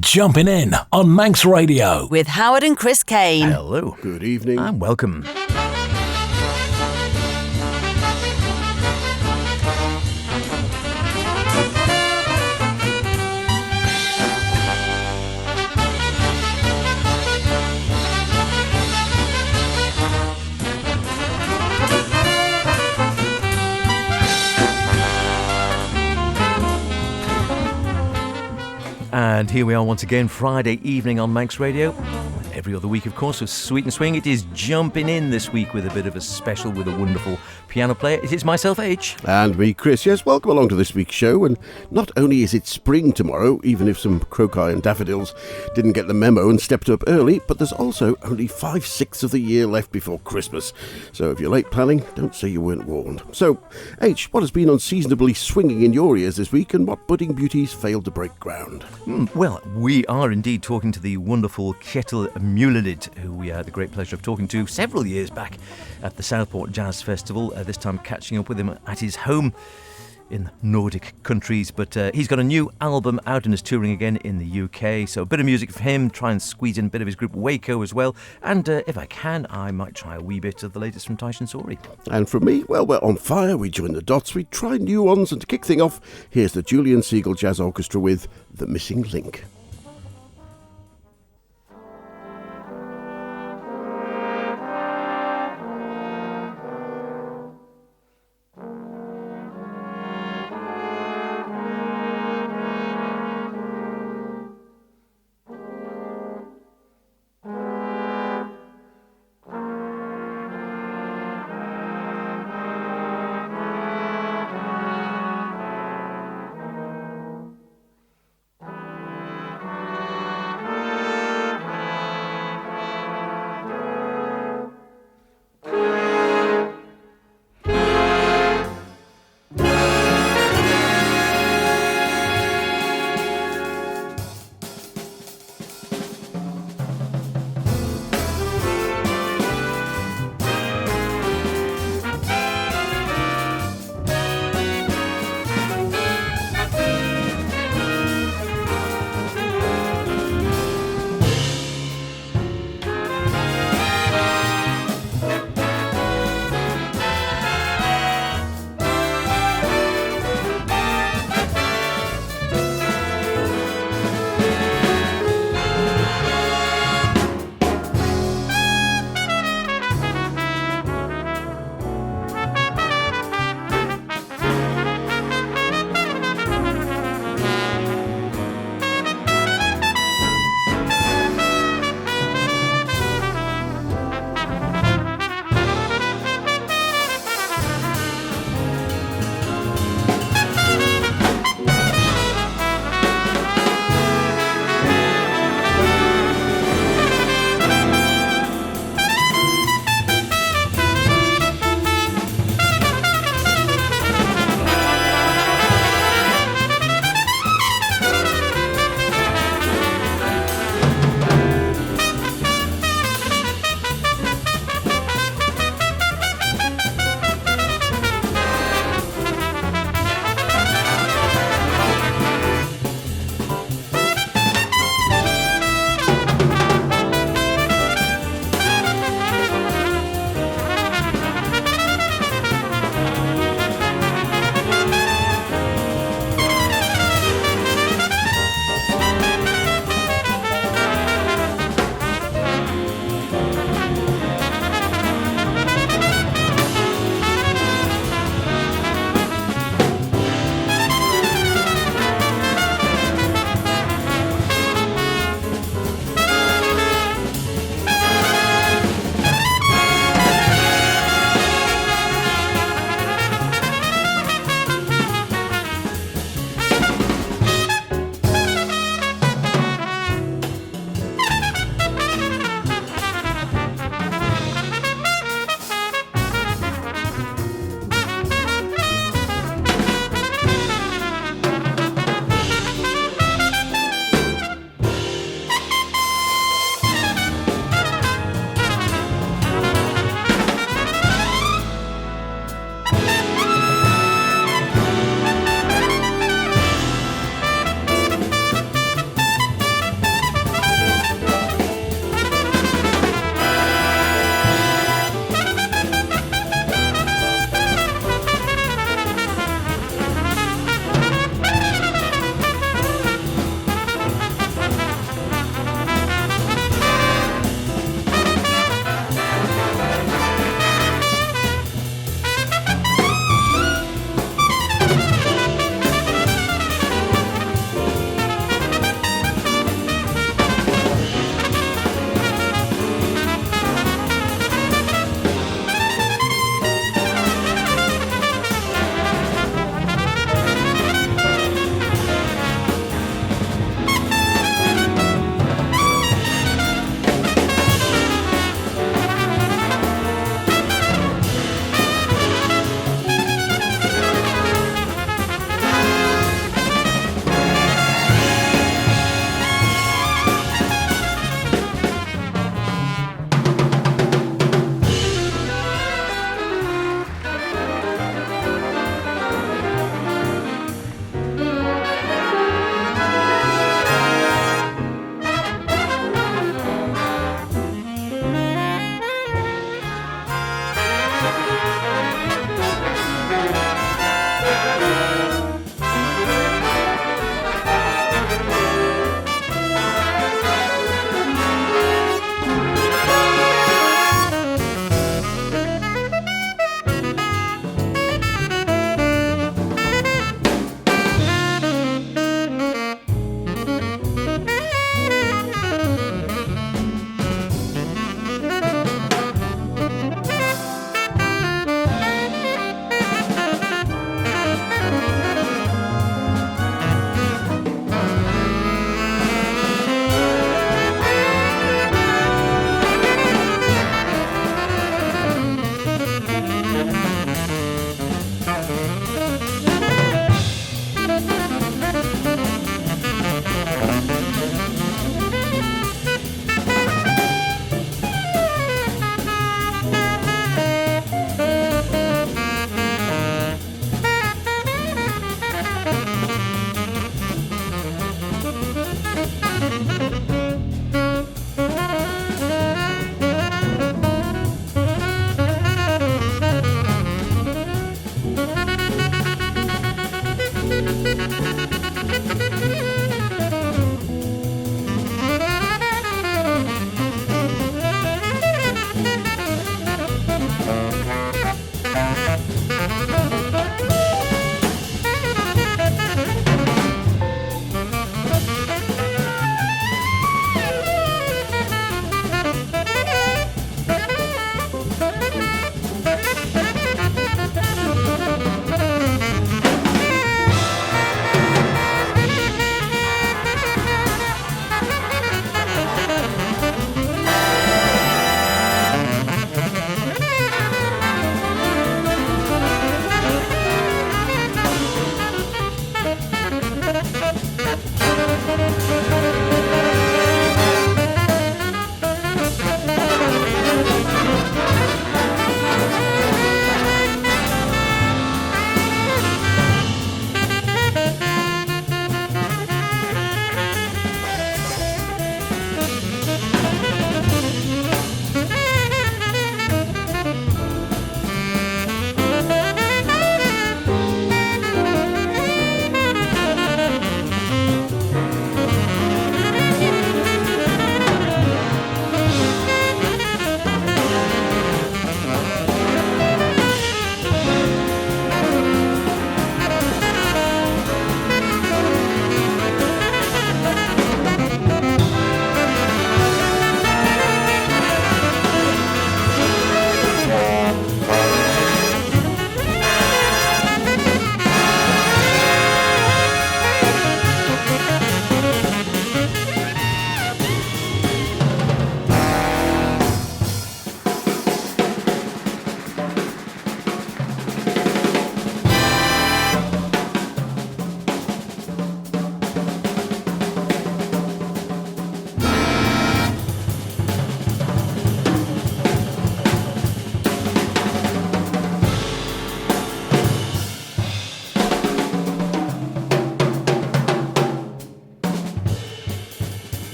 Jumpin' In on Manx Radio. With Howard and Chris Kane. Hello. Good evening. And welcome. And here we are once again, Friday evening on Manx Radio. Every other week, of course, with Sweet and Swing. It is Jumpin' In this week with a bit of a special with a wonderful piano player. It is myself, H. And me, Chris. Yes, welcome along to this week's show. And not only is it spring tomorrow, even if some crocus and daffodils didn't get the memo and stepped up early, but there's also only 5/6 of the year left before Christmas. So if you're late planning, don't say you weren't warned. So, H, what has been unseasonably swinging in your ears this week, and what budding beauties failed to break ground? Well, we are indeed talking to the wonderful Kjetil Mulelid, who we had the great pleasure of talking to several years back at the Southport Jazz Festival, this time catching up with him at his home in Nordic countries. But he's got a new album out and is touring again in the UK, so a bit of music for him, try and squeeze in a bit of his group Waco as well, and if I can, I might try a wee bit of the latest from Tyson Sori. And from me, well, we're on fire, we join the dots, we try new ones, and to kick things off, here's the Julian Siegel Jazz Orchestra with The Missing Link.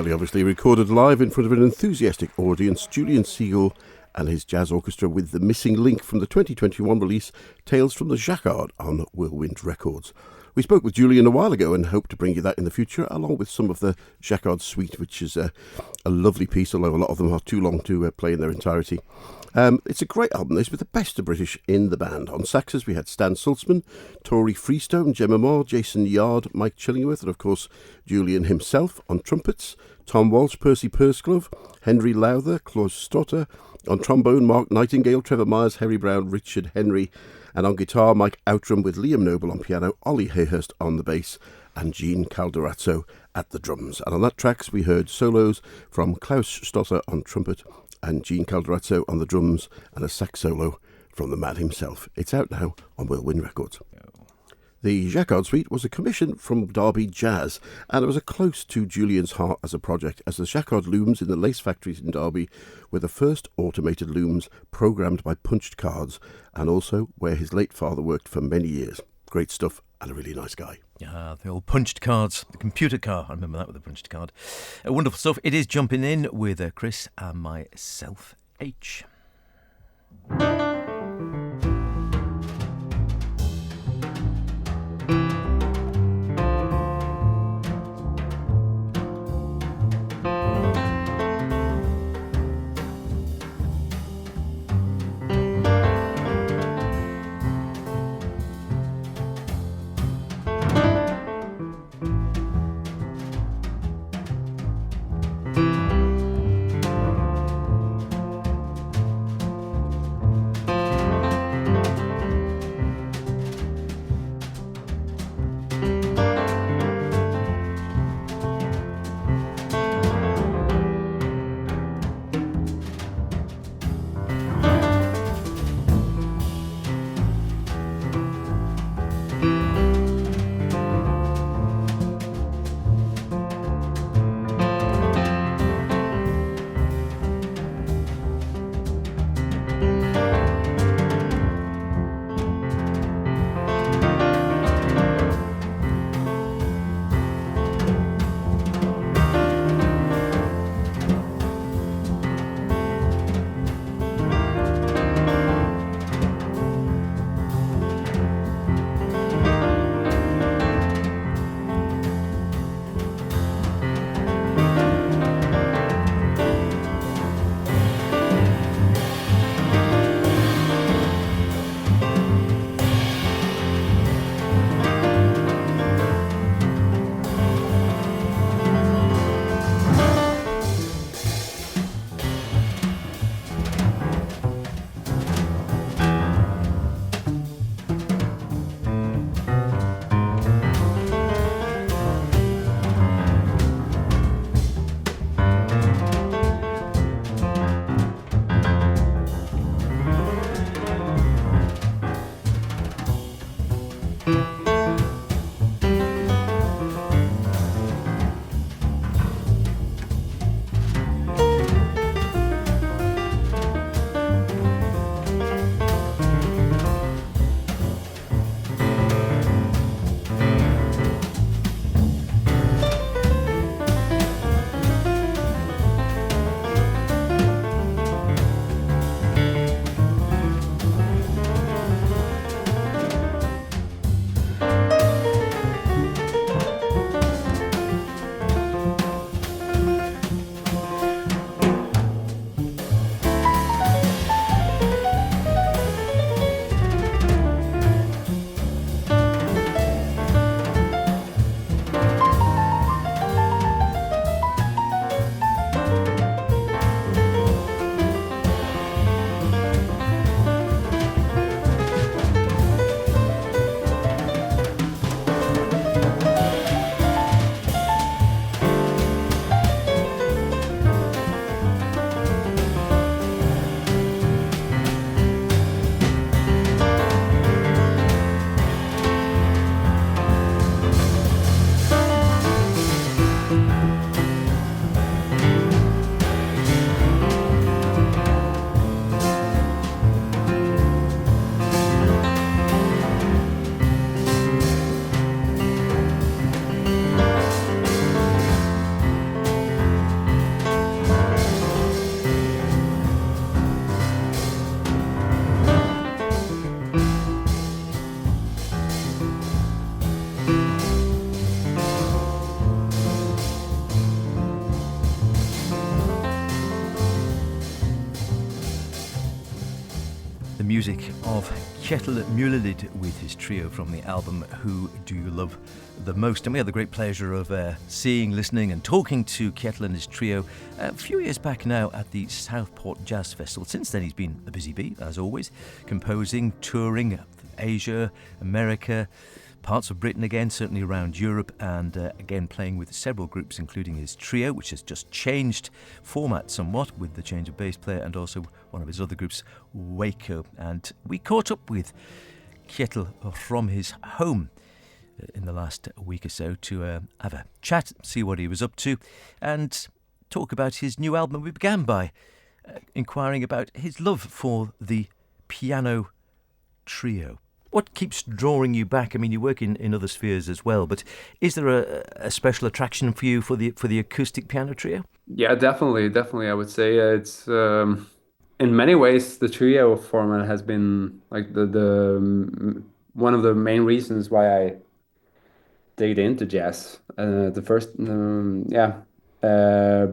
entirely obviously recorded live in front of an enthusiastic audience, Julian Siegel and his jazz orchestra with the missing link from the 2021 release Tales from the Jacquard on Whirlwind Records. We spoke with Julian a while ago and hope to bring you that in the future, along with some of the Jacquard suite, which is a lovely piece, although a lot of them are too long to play in their entirety. It's a great album, this, with the best of British in the band. On saxes we had Stan Sulzman, Tori Freestone, Gemma Moore, Jason Yard, Mike Chillingworth, and of course Julian himself. On trumpets, Tom Walsh, Percy Purseglove, Henry Lowther, Klaus Stotter. On trombone, Mark Nightingale, Trevor Myers, Harry Brown, Richard Henry. And on guitar, Mike Outram with Liam Noble on piano, Ollie Hayhurst on the bass, and Gene Calderazzo at the drums. And on that tracks we heard solos from Klaus Stotter on trumpet and Gene Calderazzo on the drums, and a sax solo from the man himself. It's out now on Whirlwind Records. The Jacquard Suite was a commission from Derby Jazz, and it was close to Julian's heart as a project, as the Jacquard looms in the lace factories in Derby were the first automated looms programmed by punched cards, and also where his late father worked for many years. Great stuff, and a really nice guy. Yeah, the old punched cards, the computer car. I remember that with the punched card. Wonderful stuff. It is Jumping In with Chris and myself, H. music of Kjetil Mulelid with his trio from the album Who Do You Love the Most? And we had the great pleasure of seeing, listening and talking to Kjetil and his trio a few years back now at the Southport Jazz Festival. Since then he's been a busy bee, as always, composing, touring Asia, America, parts of Britain again, certainly around Europe, and again playing with several groups, including his trio, which has just changed format somewhat with the change of bass player, and also one of his other groups, Waco. And we caught up with Kjetil from his home in the last week or so to have a chat, see what he was up to, and talk about his new album. We began by inquiring about his love for the piano trio. What keeps drawing you back? I mean, you work in other spheres as well, but is there a special attraction for you for the acoustic piano trio? Yeah, definitely. I would say it's in many ways the trio format has been like the one of the main reasons why I digged into jazz. The first,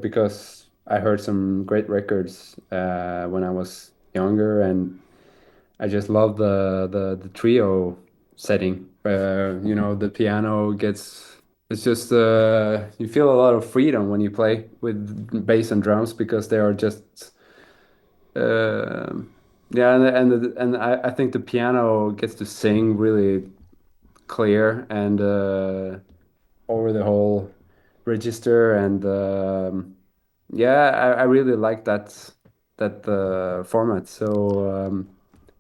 because I heard some great records when I was younger, and I just love the trio setting. The piano gets, it's just you feel a lot of freedom when you play with bass and drums because they are just yeah, and I think the piano gets to sing really clear and over the whole register, and yeah, I really like that format. So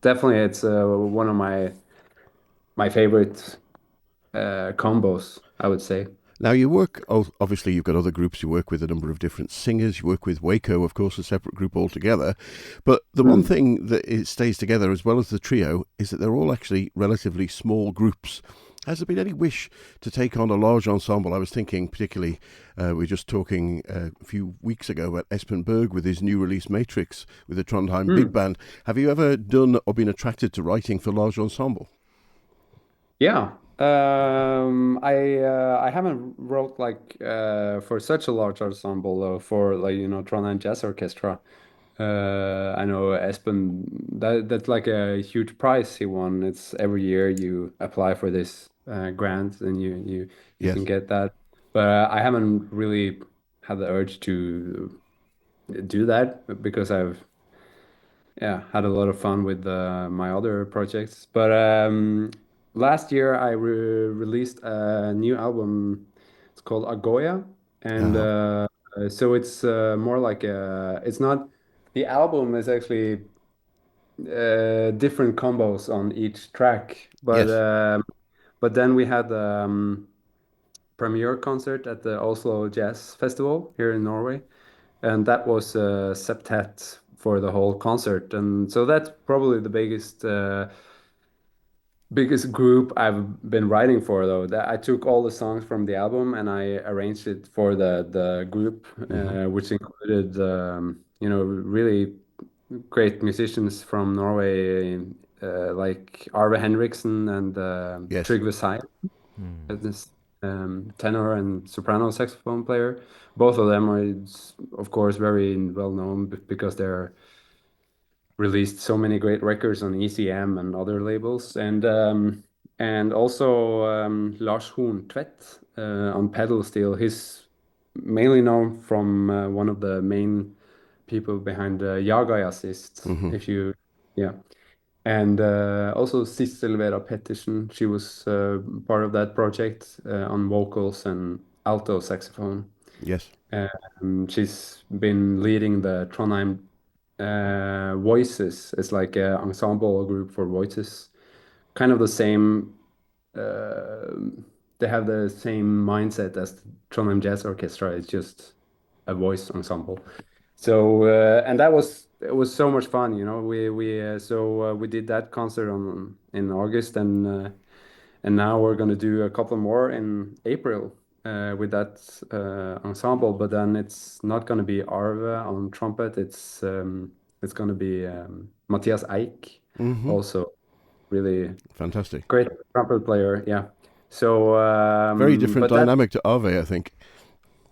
definitely, it's one of my favorite combos, I would say. Now you work, obviously you've got other groups, you work with a number of different singers, you work with Waco, of course, a separate group altogether, but the one thing that it stays together as well as the trio is that they're all actually relatively small groups. Has there been any wish to take on a large ensemble? I was thinking particularly, we were just talking a few weeks ago about Espen Berg with his new release Matrix with the Trondheim Big Band. Have you ever done or been attracted to writing for large ensemble? Yeah. I haven't wrote like for such a large ensemble for like Trondheim Jazz Orchestra. I know Espen, that's like a huge prize he won. It's every year you apply for this grant and you Yes. can get that. But I haven't really had the urge to do that because I've had a lot of fun with my other projects. But last year I released a new album. It's called Agoya, and so it's more like it's not. The album is actually different combos on each track, but Yes. but then we had premiere concert at the Oslo Jazz Festival here in Norway, and that was septet for the whole concert, and so that's probably the biggest group I've been writing for, though. That I took all the songs from the album and I arranged it for the group, which included really great musicians from Norway, like Arve Henriksen and Yes. Trygve Seid, this tenor and soprano saxophone player. Both of them are, of course, very well known because they're released so many great records on ECM and other labels, and also Lars Horn Tvedt on pedal steel. He's mainly known from one of the main people behind Jaga Assist, if you, yeah. And also Sissel Vera Pettersen, she was part of that project on vocals and alto saxophone. Yes. She's been leading the Trondheim Voices. It's like an ensemble group for voices. Kind of the same. They have the same mindset as the Trondheim Jazz Orchestra. It's just a voice ensemble. So and it was so much fun. We did that concert in August, and now we're going to do a couple more in April with that ensemble. But then it's not going to be Arve on trumpet. It's going to be Matthias Eik, also really Fantastic. great trumpet player. Yeah. So Very different but that, dynamic to Arve, I think.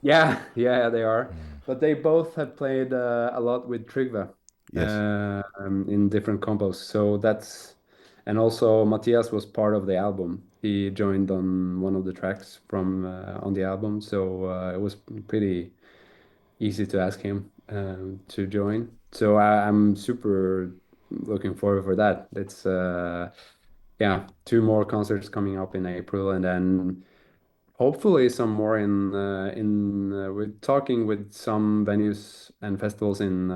yeah, they are. But they both have played a lot with Trygve. Yes. in different compos. So that's, and also Matthias was part of the album. He joined on one of the tracks from on the album, so it was pretty easy to ask him to join. So I'm super looking forward for that. It's yeah, two more concerts coming up in April, and then hopefully some more we're talking with some venues and festivals in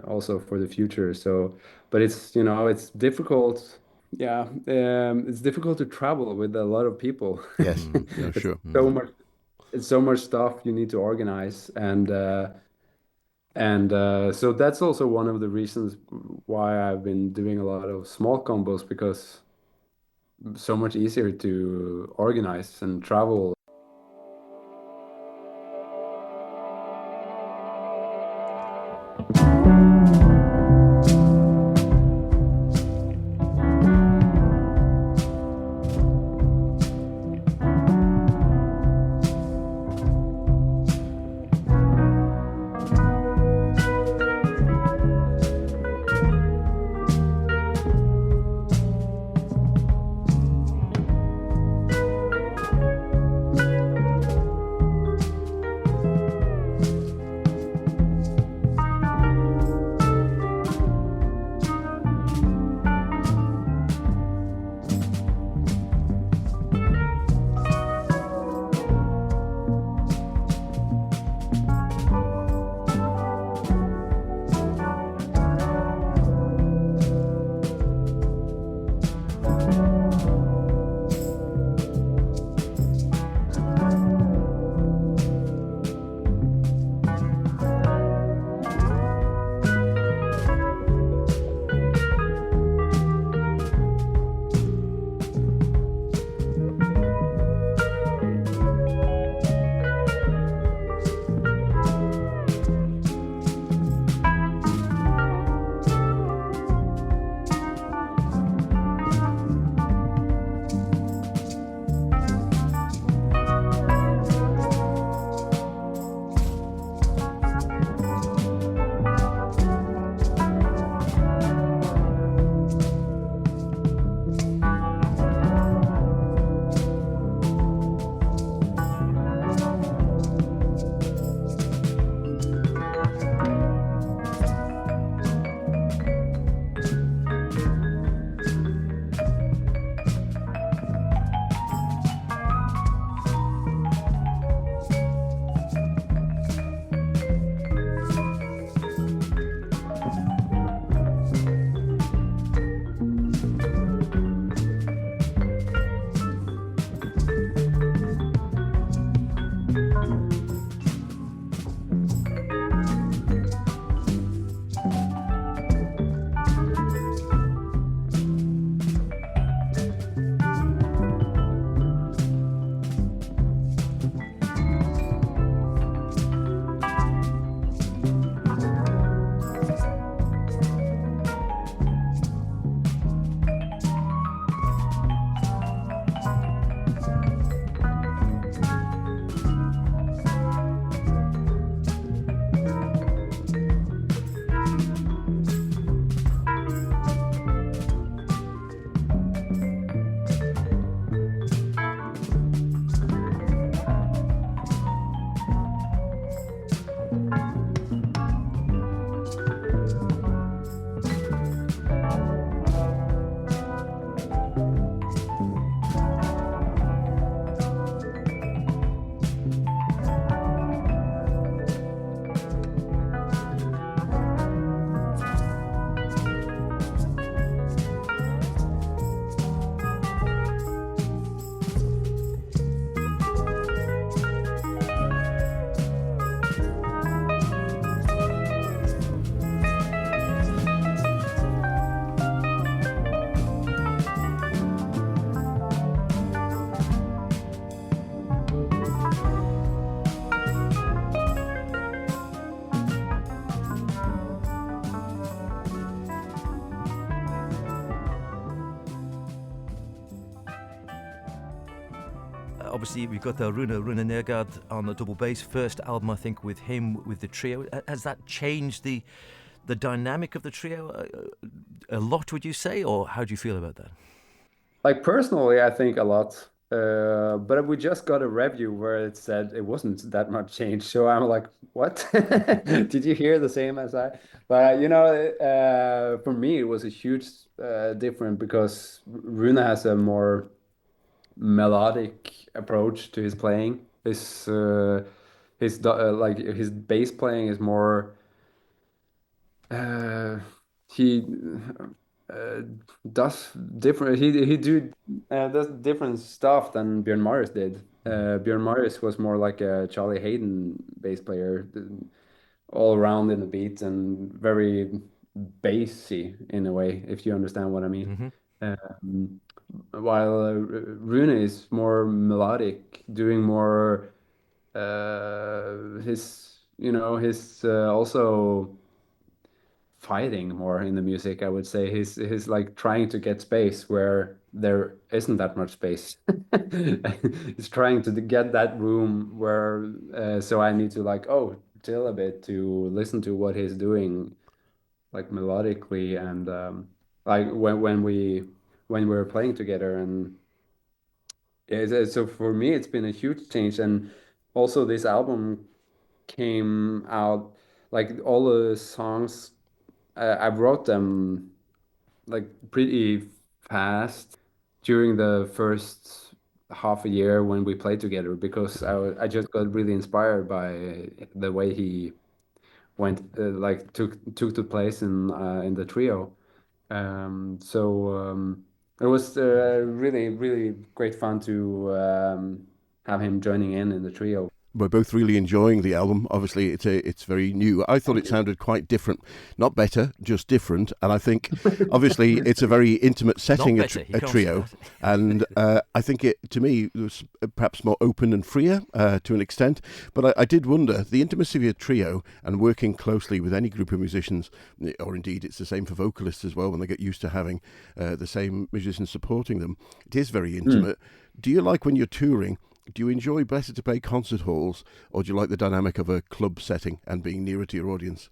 also for the future. So, but it's it's difficult. Yeah, it's difficult to travel with a lot of people. Yes. No, It's sure. so much. It's so much stuff you need to organize, and so that's also one of the reasons why I've been doing a lot of small combos, because so much easier to organize and travel. obviously we've got the Rune Nergard on the double bass. First album, I think, with him with the trio. Has that changed the dynamic of the trio a lot? Would you say, or how do you feel about that? Like personally, I think a lot. But we just got a review where it said it wasn't that much change. So I'm like, what? Did you hear the same as I? But for me, it was a huge difference because Rune has a more melodic approach to his playing. Like his bass playing is more uh, he uh, does different. He does different stuff than Björn Maris did. Björn Maris was more like a Charlie Hayden bass player, all around in the beat and very bassy in a way, if you understand what I mean. Hmm. While Rune is more melodic, doing more his also fighting more in the music, I would say. He's like trying to get space where there isn't that much space. He's trying to get that room where so I need to like chill a bit to listen to what he's doing like melodically and like when we were playing together and so for me it's been a huge change and also this album came out like all the songs I wrote them like pretty fast during the first half a year when we played together because I just got really inspired by the way he went like took the place in the trio. It was really great fun to have him joining in the trio. We're both really enjoying the album. Obviously, it's very new. I thought Thank it you. sounded quite different, not better, just different. And I think, obviously, it's a very intimate Not setting, better. You a can't say trio, that. and I think it, to me, was perhaps more open and freer to an extent. But I did wonder the intimacy of a trio and working closely with any group of musicians, or indeed, it's the same for vocalists as well when they get used to having the same musicians supporting them. It is very Mm. intimate. Do you like when you're touring? Do you enjoy better to play concert halls, or do you like the dynamic of a club setting and being nearer to your audience?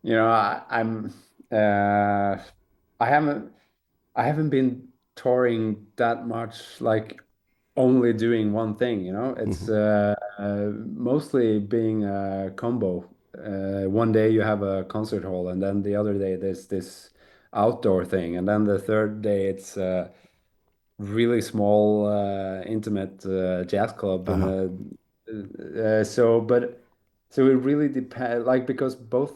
You know, I'm I haven't I haven't been touring that much, like only doing one thing, you know. It's Hmm. mostly being a combo. One day you have a concert hall, and then the other day there's this outdoor thing, and then the third day it's really small, intimate jazz club, and Uh-huh. so it really depends, like because both,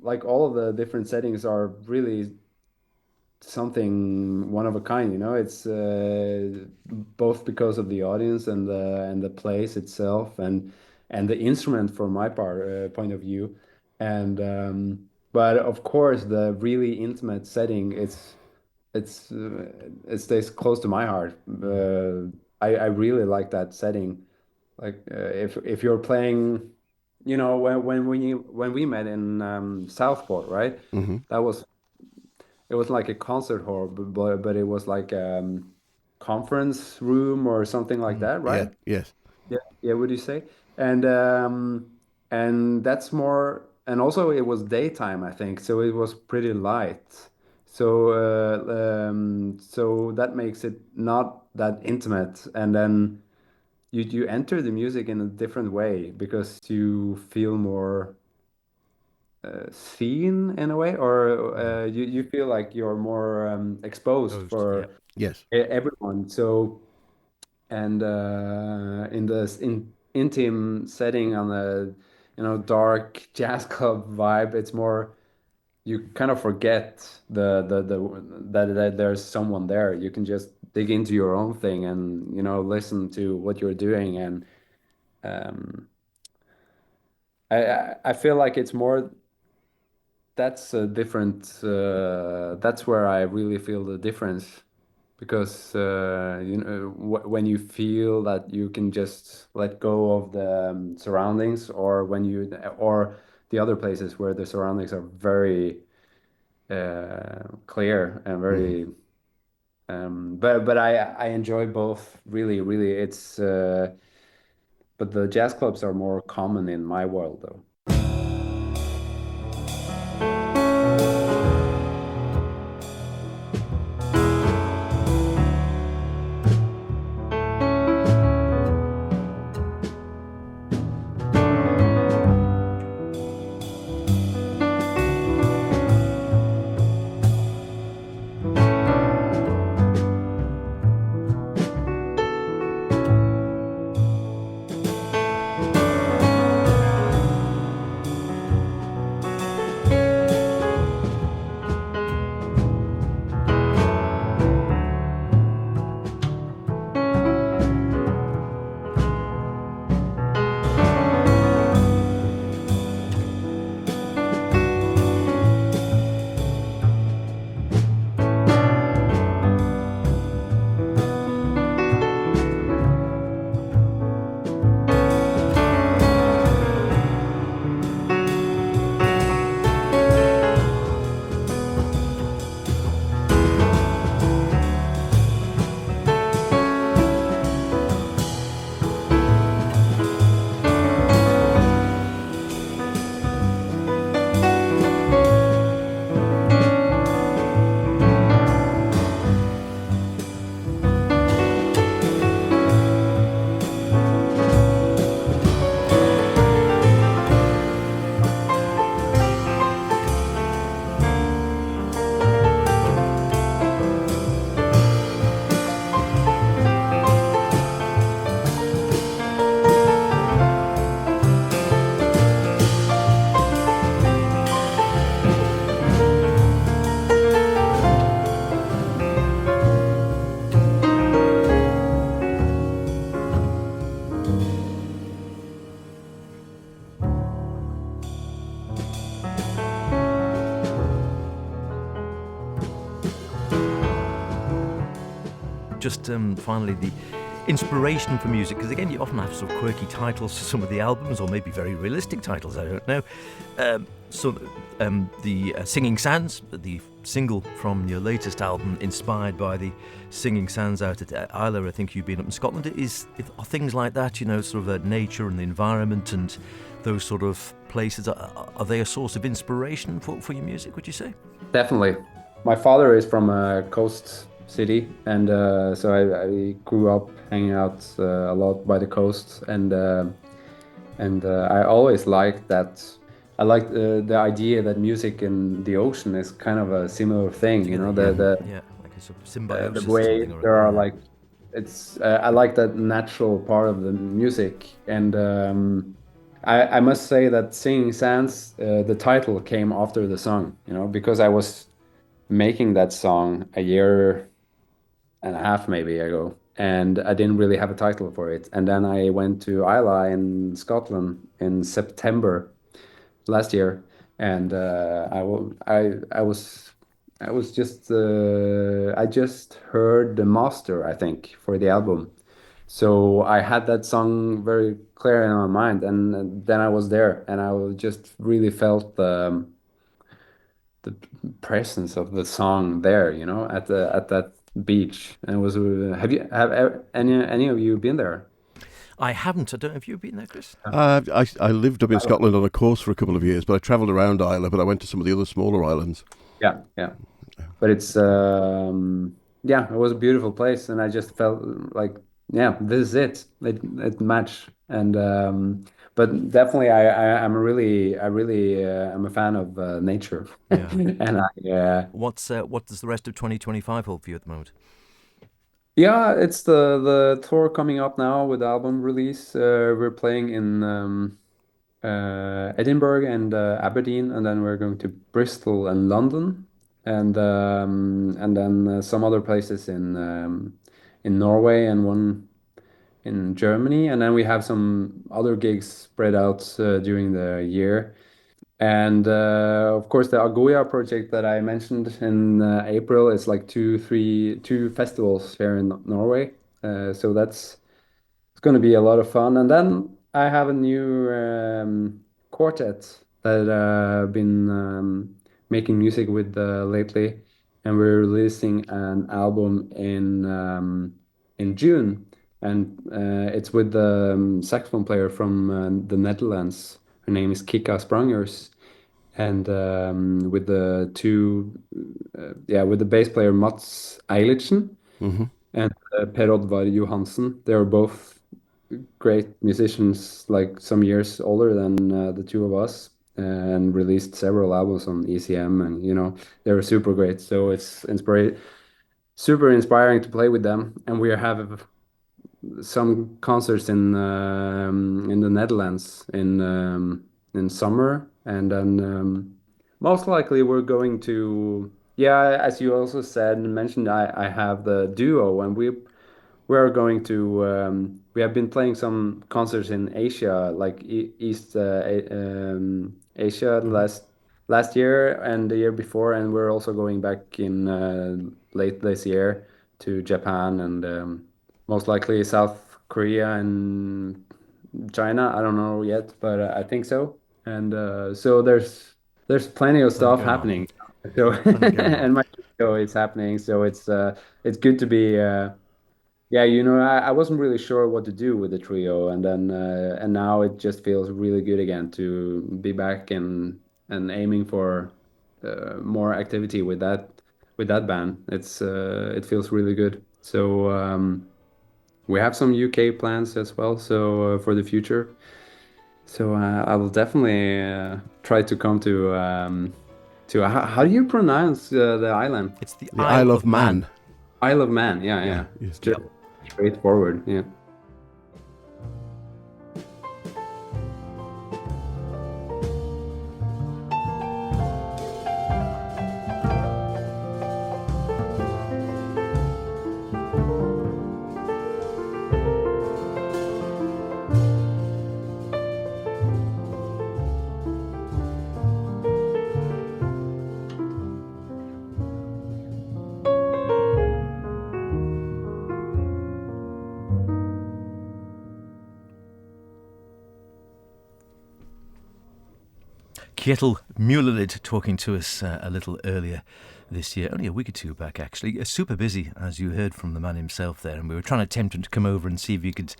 like all of the different settings are really something one of a kind, you know. It's both because of the audience and the place itself and the instrument from my point of view, and but of course the really intimate setting it stays close to my heart. I really like that setting. Like if you're playing, you know, when we met in Southport, right? Hmm. That was it was like a concert hall, but it was like conference room or something like that, Yeah. right? Yes. Yeah, yeah, would you say? And and that's more, and also it was daytime, I think, so it was pretty light. So that makes it not that intimate. And then you enter the music in a different way because you feel more seen in a way, or you feel like you're more exposed Closed. Yeah. for Yes. everyone. So and in this intimate setting on a dark jazz club vibe, it's more you kind of forget that there's someone there. You can just dig into your own thing and listen to what you're doing, and um, I feel like it's more that's a different that's where I really feel the difference because when you feel that you can just let go of the surroundings, or when you or the other places where the surroundings are very clear and Hmm. very But I enjoy both really, really. It's but the jazz clubs are more common in my world, though. Just finally, the inspiration for music, because again, you often have sort of quirky titles for some of the albums, or maybe very realistic titles, I don't know. The Singing Sands, the single from your latest album, inspired by the Singing Sands out at Isla, I think you've been up in Scotland, are things like that, sort of nature and the environment and those sort of places, are they a source of inspiration for your music, would you say? Definitely. My father is from a coast city, and so I grew up hanging out a lot by the coast, and I always liked that. I liked the idea that music in the ocean is kind of a similar thing, Yeah, like a sort of symbiosis. The way or there are like it's I like that natural part of the music, and I must say that Singing Sands, the title came after the song, because I was making that song a year and a half maybe ago, and I didn't really have a title for it. And then I went to Isla in Scotland in September last year, and I was just I just heard the master, I think, for the album. So I had that song very clear in my mind, and then I was there, and just really felt the presence of the song there, at that beach. And it was any of you been there? I haven't. I don't know if you've been there, Chris. I lived up in Scotland on a course for a couple of years, but I travelled around Ireland, but I went to some of the other smaller islands. Yeah, yeah. But it's yeah, it was a beautiful place, and I just felt like, yeah, this is it. It matched, and but definitely, I'm a fan of nature, Yeah. and What does the rest of 2025 hold for you at the moment? yeah, it's the tour coming up now with the album release. We're playing in Edinburgh and Aberdeen, and then we're going to Bristol and London, and then some other places in Norway and one in Germany, and then we have some other gigs spread out during the year. And of course, the Agoya project that I mentioned in April is like two festivals here in Norway. So it's going to be a lot of fun. And then I have a new quartet that I've been making music with lately. and we're releasing an album in June, and it's with the saxophone player from the Netherlands. Her name is Kika Sprangers, and with the with the bass player Mats Eilertsen and Per Oddvar Johansen. They were both great musicians, like some years older than the two of us, and released several albums on ECM, and they were super great. So it's super inspiring to play with them, and we have some concerts in the Netherlands in summer, and then most likely we're going to, yeah, as you also said and mentioned, I have the duo, and we're going to we have been playing some concerts in Asia, like East Asia last year and the year before, and we're also going back in late this year to Japan and most likely South Korea and China. I don't know yet, but I think so. And so there's plenty of stuff going on. happening. So and my show is happening. So it's good to be. Yeah, I wasn't really sure what to do with the trio, and then and now it just feels really good again to be back and aiming for more activity with that band. It feels really good. So we have some UK plans as well. So for the future, so I will definitely try to come to how do you pronounce the island? It's the Isle of Man. Isle of Man. Yeah. Yes. Just straightforward. Yeah. Kjetil Mulelid talking to us a little earlier this year, only a week or two back actually. Super busy, as you heard from the man himself there, and we were trying to tempt him to come over and see if he could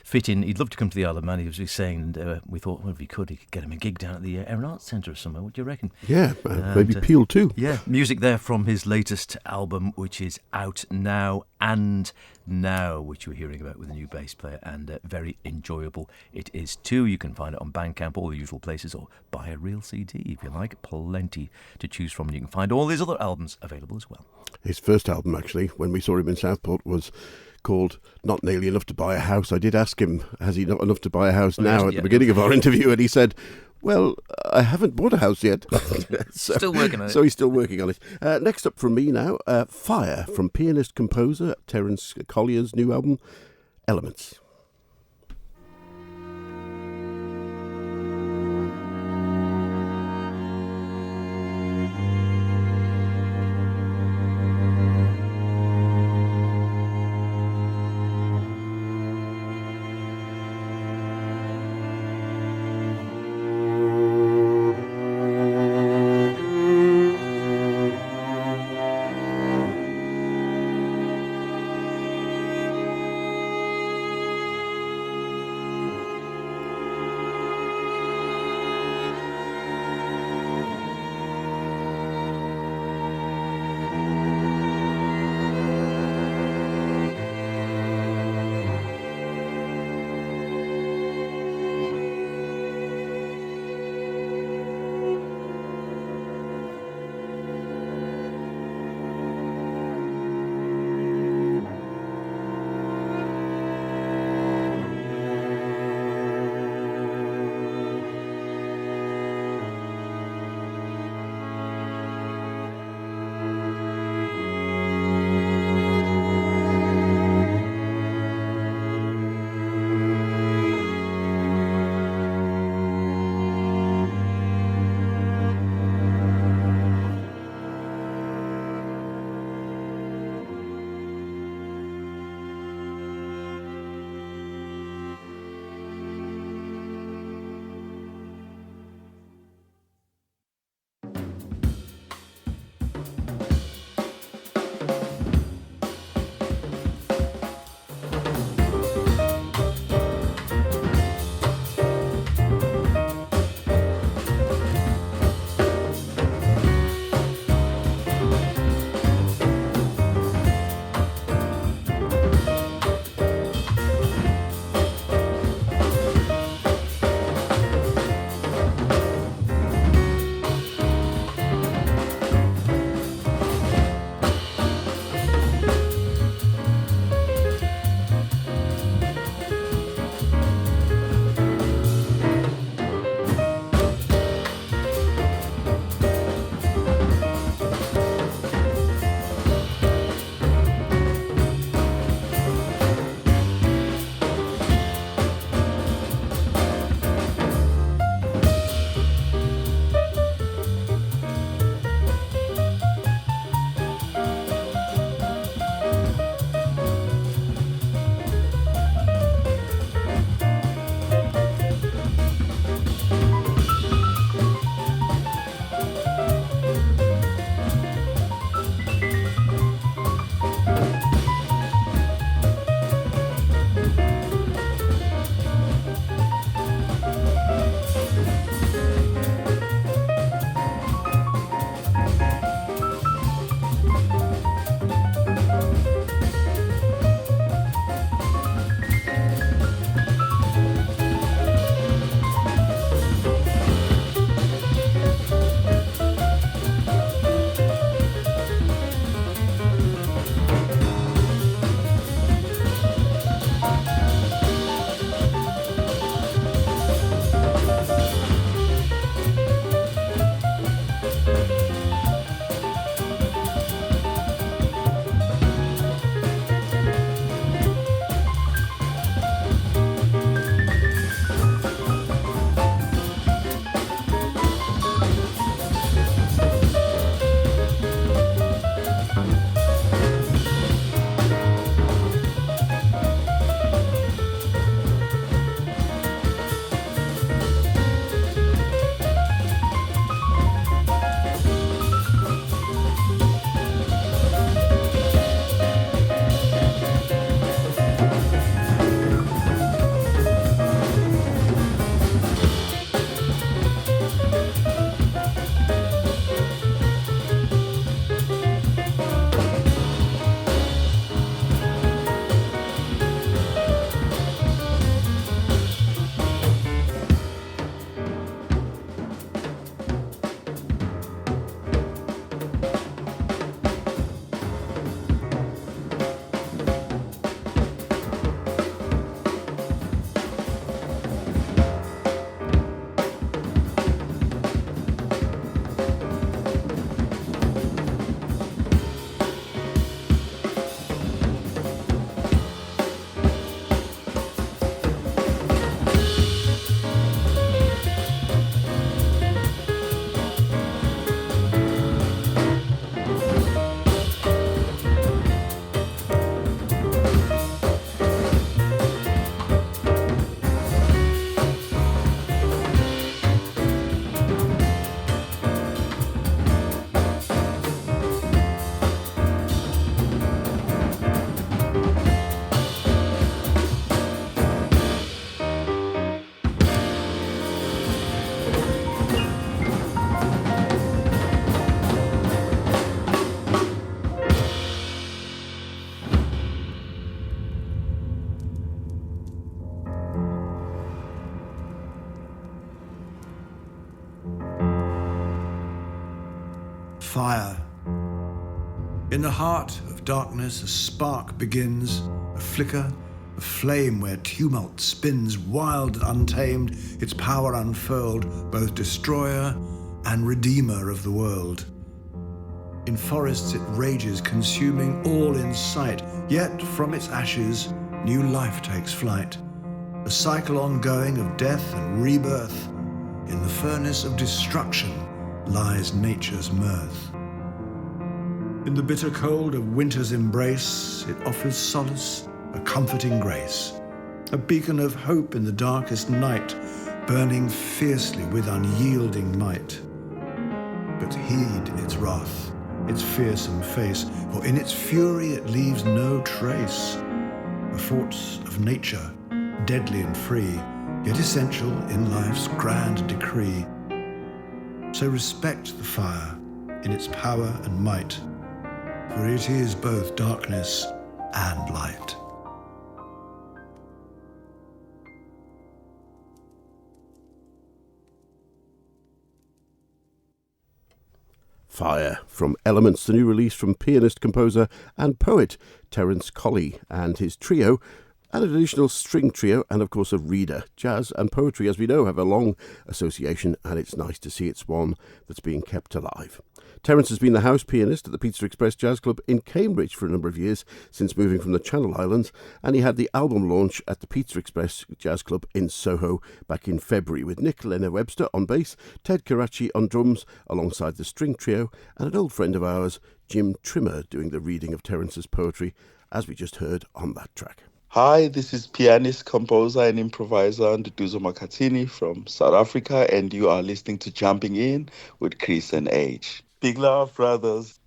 fit in. He'd love to come to the Isle of Man, he was saying, and we thought, well, if he could get him a gig down at the Air and Arts Centre or somewhere. What do you reckon? Yeah, maybe Peel too. Yeah, music there from his latest album, which is out now, which we're hearing about with a new bass player, and very enjoyable it is too. You can find it on Bandcamp, all the usual places, or buy a real CD if you like. Plenty to choose from. You can find all these other albums available as well. His first album, actually, when we saw him in Southport, was called Not Nearly Enough to Buy a House. I did ask him, has he not enough to buy a house now at the beginning of our interview, and he said, well, I haven't bought a house yet. Still working on it. So he's still working on it. Next up from me now, Fire, from pianist-composer Terence Collier's new album, Elements. fire. In the heart of darkness a spark begins, a flicker, a flame where tumult spins, wild and untamed, its power unfurled, both destroyer and redeemer of the world. In forests it rages, consuming all in sight, yet from its ashes new life takes flight. A cycle ongoing of death and rebirth. In the furnace of destruction lies nature's mirth. In the bitter cold of winter's embrace, it offers solace, a comforting grace, a beacon of hope in the darkest night, burning fiercely with unyielding might. But heed its wrath, its fearsome face, for in its fury it leaves no trace. A force of nature, deadly and free, yet essential in life's grand decree. So respect the fire in its power and might, for it is both darkness and light. Fire from Elements, the new release from pianist, composer and poet Terence Colley and his trio, and an additional string trio, and of course a reader. Jazz and poetry, as we know, have a long association, and it's nice to see it's one that's being kept alive. Terence has been the house pianist at the Pizza Express Jazz Club in Cambridge for a number of years since moving from the Channel Islands, and he had the album launch at the Pizza Express Jazz Club in Soho back in February with Nick Lenner-Webster on bass, Ted Karachi on drums alongside the string trio, and an old friend of ours, Jim Trimmer, doing the reading of Terence's poetry, as we just heard on that track. Hi, this is pianist, composer and improviser Nduduzo Makatini from South Africa, and you are listening to Jumping In with Chris and H. Big love, brothers.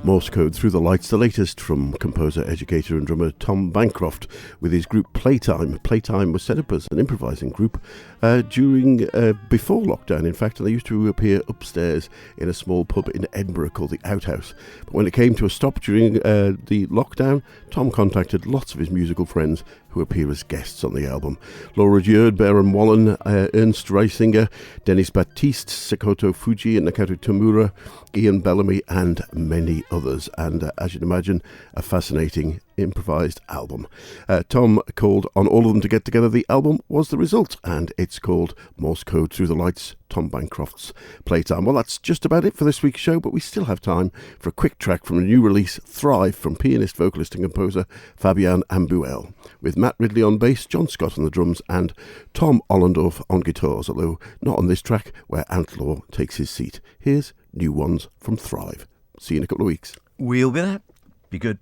Morse Code Through the Lights, the latest from composer, educator and drummer Tom Bancroft with his group Playtime. Playtime was set up as an improvising group before lockdown, in fact, and they used to appear upstairs in a small pub in Edinburgh called the Outhouse. But when it came to a stop during the lockdown, Tom contacted lots of his musical friends who appear as guests on the album. Laura Djurd, Baron Wallen, Ernst Reisinger, Dennis Baptiste, Sekoto Fuji and Nakato Tamura, Ian Bellamy and many others. And as you'd imagine, a fascinating improvised album. Tom called on all of them to get together. The album was the result, and it's called Morse Code Through the Lights, Tom Bancroft's Playtime. Well, that's just about it for this week's show, but we still have time for a quick track from a new release, Thrive, from pianist, vocalist and composer Fabian Ambuel, with Matt Ridley on bass, John Scott on the drums and Tom Ollendorf on guitars, although not on this track where Antlaw takes his seat. Here's New Ones from Thrive. See you in a couple of weeks. We'll be there. Be good.